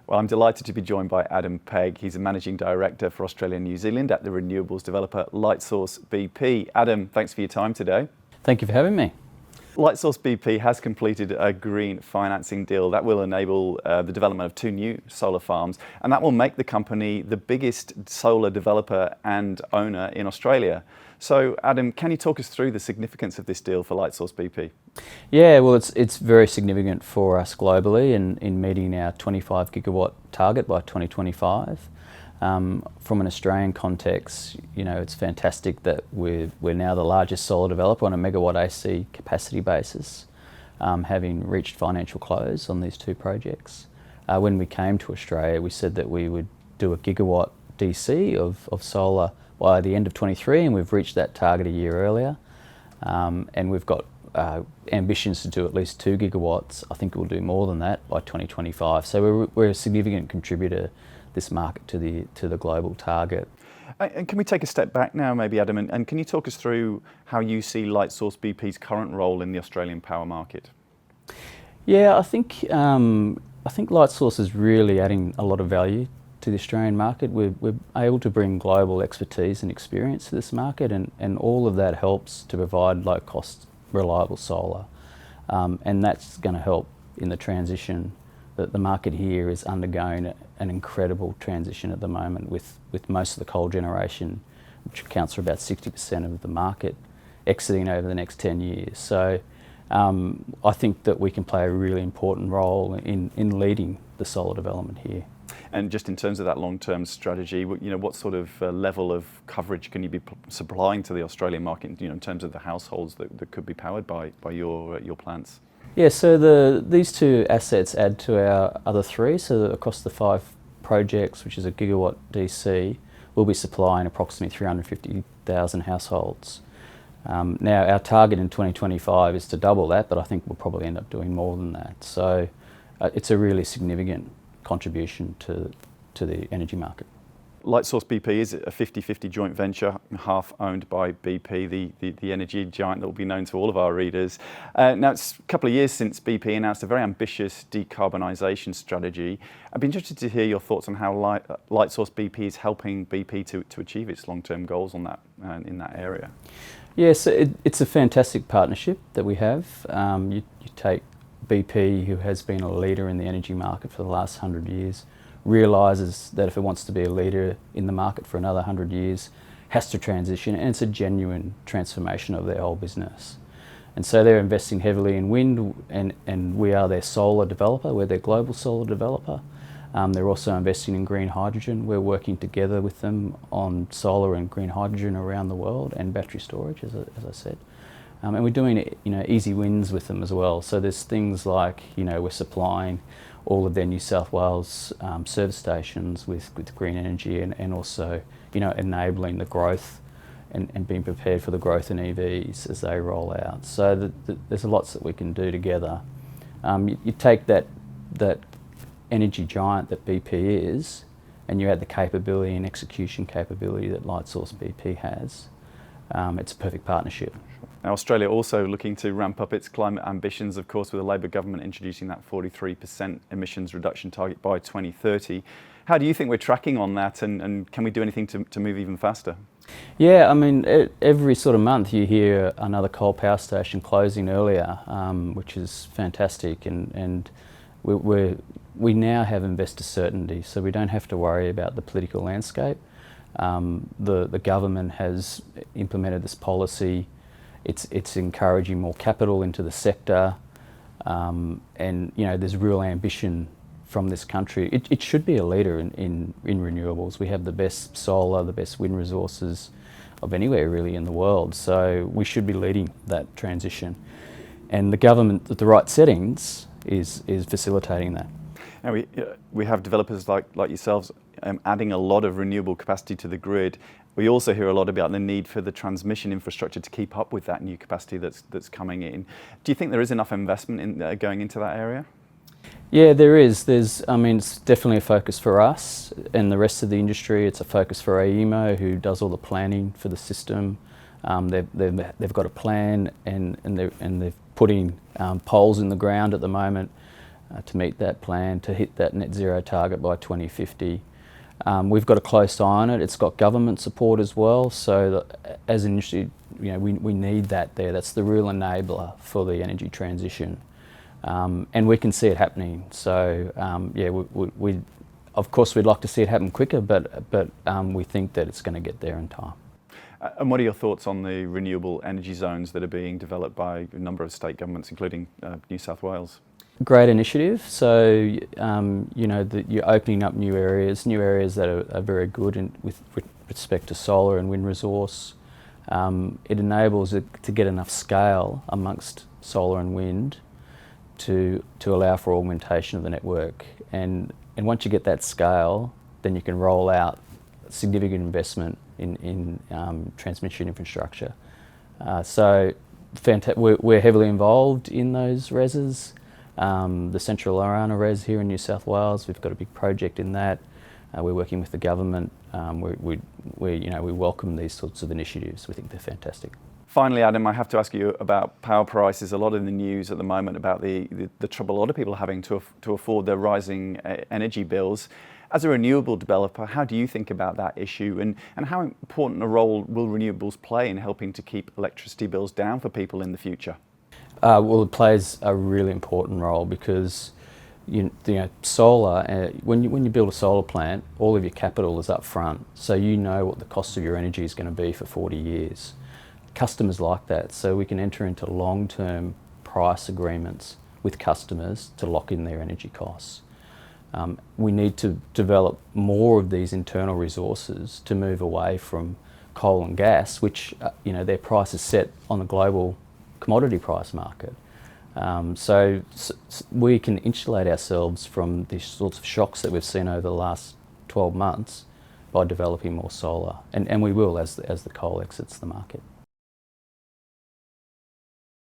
Well, I'm delighted to be joined by Adam Pegg. He's a Managing Director for Australia and New Zealand at the renewables developer Lightsource BP. Adam, thanks for your time today. Thank you for having me. Lightsource BP has completed a green financing deal that will enable the development of 2 new solar farms, and that will make the company the biggest solar developer and owner in Australia. So, Adam, can you talk us through the significance of this deal for Lightsource BP? Yeah, well, it's very significant for us globally in meeting our 25 gigawatt target by 2025. From an Australian context, it's fantastic that we're now the largest solar developer on a megawatt AC capacity basis, having reached financial close on these 2 projects. When we came to Australia, we said that we would do a gigawatt DC of solar by the end of 23, and we've reached that target a year earlier. And we've got ambitions to do at least 2 gigawatts. I think we'll do more than that by 2025. So we're a significant contributor this market to the global target. And can we take a step back now, maybe, Adam, and can you talk us through how you see Lightsource BP's current role in the Australian power market? Yeah, I think Lightsource is really adding a lot of value to the Australian market. We're able to bring global expertise and experience to this market, and all of that helps to provide low-cost, reliable solar. And that's going to help in the transition that the market here is undergoing an incredible transition at the moment with most of the coal generation, which accounts for about 60% of the market, exiting over the next 10 years. So I think that we can play a really important role in leading the solar development here. And just in terms of that long-term strategy, what sort of level of coverage can you be supplying to the Australian market, in terms of the households that could be powered by your plants? Yeah, so these 2 assets add to our other 3. So across the 5 projects, which is a gigawatt DC, we'll be supplying approximately 350,000 households. Now, our target in 2025 is to double that, but I think we'll probably end up doing more than that. So it's a really significant contribution to the energy market. Lightsource BP is a 50-50 joint venture, half owned by BP, the energy giant that will be known to all of our readers. Now, it's a couple of years since BP announced a very ambitious decarbonisation strategy. I'd be interested to hear your thoughts on how Lightsource BP is helping BP to achieve its long-term goals on that in that area. Yes, it's a fantastic partnership that we have. You take BP, who has been a leader in the energy market for the last 100 years, realises that if it wants to be a leader in the market for another 100 years, has to transition, and it's a genuine transformation of their whole business. And so they're investing heavily in wind, and we are their solar developer, we're their global solar developer. They're also investing in green hydrogen. We're working together with them on solar and green hydrogen around the world, and battery storage, as I said. And we're doing easy wins with them as well. So there's things like we're supplying all of their New South Wales service stations with green energy, and also enabling the growth and being prepared for the growth in EVs as they roll out. So there's lots that we can do together. You take that energy giant that BP is, and you add the capability and execution capability that Lightsource BP has. It's a perfect partnership. Now, Australia also looking to ramp up its climate ambitions, of course, with the Labor government introducing that 43% emissions reduction target by 2030. How do you think we're tracking on that, and can we do anything to move even faster? Yeah, I mean, every sort of month you hear another coal power station closing earlier, which is fantastic, and we now have investor certainty, so we don't have to worry about the political landscape. The government has implemented this policy. It's encouraging more capital into the sector, and there's real ambition from this country. It should be a leader in renewables. We have the best solar, the best wind resources of anywhere really in the world, so we should be leading that transition. And the government, at the right settings, is facilitating that. Now we have developers like yourselves adding a lot of renewable capacity to the grid. We also hear a lot about the need for the transmission infrastructure to keep up with that new capacity that's coming in. Do you think there is enough investment going into that area? Yeah, there is. It's definitely a focus for us and the rest of the industry. It's a focus for AEMO, who does all the planning for the system. They've got a plan, and they're putting poles in the ground at the moment to meet that plan, to hit that net zero target by 2050. We've got a close eye on it. It's got government support as well, so that as an industry, we need that there. That's the real enabler for the energy transition, and we can see it happening. So we of course we'd like to see it happen quicker, but we think that it's going to get there in time. And what are your thoughts on the renewable energy zones that are being developed by a number of state governments, including New South Wales? Great initiative. So you're opening up new areas that are very good with respect to solar and wind resource. It enables it to get enough scale amongst solar and wind to allow for augmentation of the network. And once you get that scale, then you can roll out significant investment in transmission infrastructure. So we're heavily involved in those reses. The Central Arana Res here in New South Wales, we've got a big project in that. We're working with the government. We welcome these sorts of initiatives. We think they're fantastic. Finally, Adam, I have to ask you about power prices. A lot in the news at the moment about the trouble a lot of people are having to afford their rising energy bills. As a renewable developer, how do you think about that issue, and how important a role will renewables play in helping to keep electricity bills down for people in the future? Well, it plays a really important role because solar. When you build a solar plant, all of your capital is up front, so you know what the cost of your energy is going to be for 40 years. Customers like that, so we can enter into long-term price agreements with customers to lock in their energy costs. We need to develop more of these internal resources to move away from coal and gas, which their price is set on the global commodity price market. So we can insulate ourselves from these sorts of shocks that we've seen over the last 12 months by developing more solar, and we will as the coal exits the market.